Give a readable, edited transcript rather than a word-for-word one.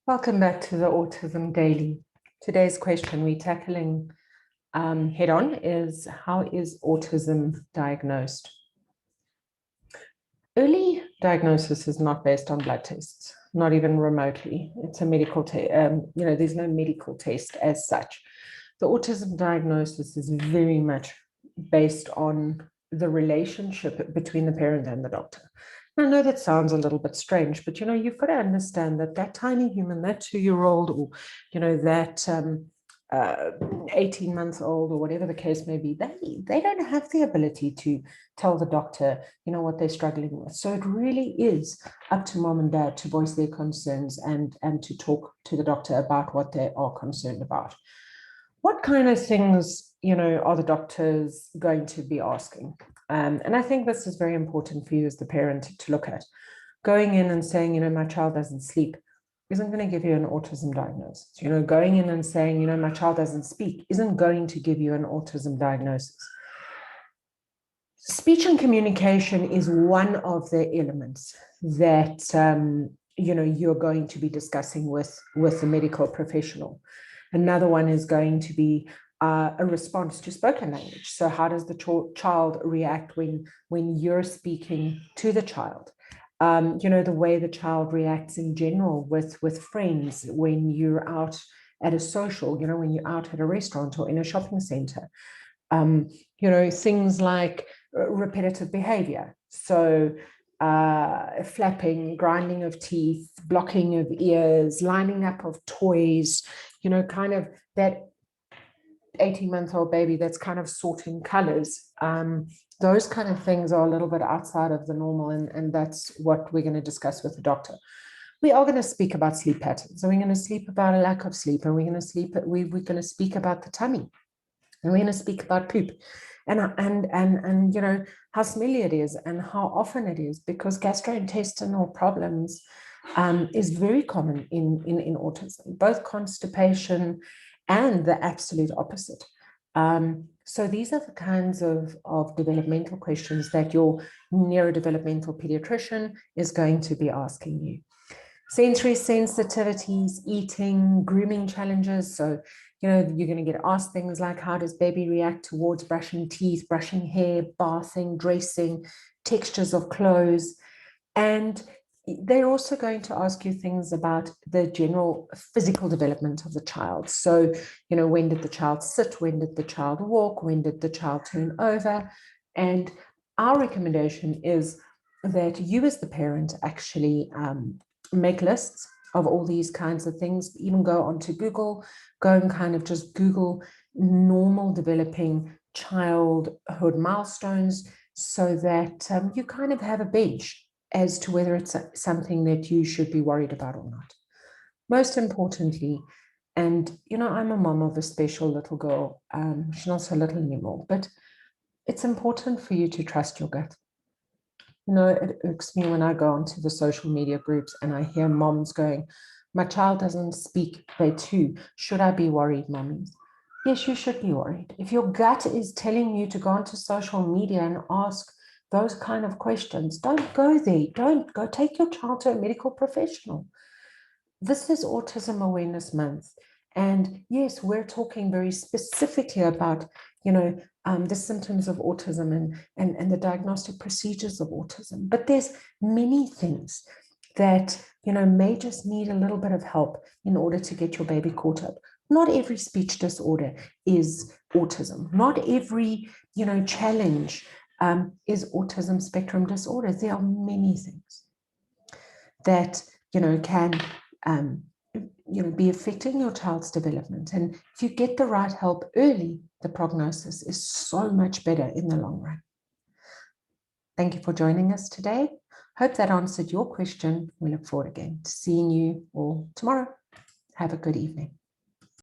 Welcome back to the Autism Daily. Today's question we're tackling head on is, how is autism diagnosed? Early diagnosis is not based on blood tests, not even remotely. It's a medical test. There's no medical test as such. The autism diagnosis is very much based on the relationship between the parent and the doctor. I know that sounds a little bit strange, but you've got to understand that that tiny human, that 2-year-old, or that 18-month-old, or whatever the case may be, they don't have the ability to tell the doctor, what they're struggling with. So it really is up to mom and dad to voice their concerns and to talk to the doctor about what they are concerned about. What kind of things, are the doctors going to be asking? And I think this is very important for you as the parent to look at. Going in and saying, my child doesn't sleep isn't going to give you an autism diagnosis. Going in and saying, my child doesn't speak isn't going to give you an autism diagnosis. Speech and communication is one of the elements that, you're going to be discussing with the medical professional. Another one is going to be a response to spoken language. So how does the child react when you're speaking to the child? The way the child reacts in general with friends when you're out at a social, when you're out at a restaurant or in a shopping center. Things like repetitive behavior. So flapping, grinding of teeth, blocking of ears, lining up of toys, kind of that 18-month-old baby that's kind of sorting colors. Those kind of things are a little bit outside of the normal, and that's what we're going to discuss with the doctor. We are going to speak about sleep patterns, and we're going to speak about a lack of sleep, and we're going to speak about the tummy, and we're going to speak about poop, and how smelly it is and how often it is, because gastrointestinal problems is very common in autism, both constipation and the absolute opposite. So these are the kinds of developmental questions that your neurodevelopmental pediatrician is going to be asking you. Sensory sensitivities, eating, grooming challenges. So, you're going to get asked things like, how does baby react towards brushing teeth, brushing hair, bathing, dressing, textures of clothes. And they're also going to ask you things about the general physical development of the child. So, when did the child sit? When did the child walk? When did the child turn over? And our recommendation is that you as the parent actually make lists of all these kinds of things. Even go onto Google, go and kind of just Google normal developing childhood milestones, so that you kind of have a bench as to whether it's something that you should be worried about or not. Most importantly, and I'm a mom of a special little girl. She's not so little anymore, but it's important for you to trust your gut. It irks me when I go onto the social media groups and I hear moms going, my child doesn't speak, they too. Should I be worried, mommies? Yes, you should be worried. If your gut is telling you to go onto social media and ask those kind of questions, don't go there. Don't go. Take your child to a medical professional. This is Autism Awareness Month. And yes, we're talking very specifically about, the symptoms of autism and the diagnostic procedures of autism. But there's many things that, may just need a little bit of help in order to get your baby caught up. Not every speech disorder is autism. Not every, challenge is autism spectrum disorder. There are many things that, can be affecting your child's development. And if you get the right help early, the prognosis is so much better in the long run. Thank you for joining us today. Hope that answered your question. We look forward again to seeing you all tomorrow. Have a good evening.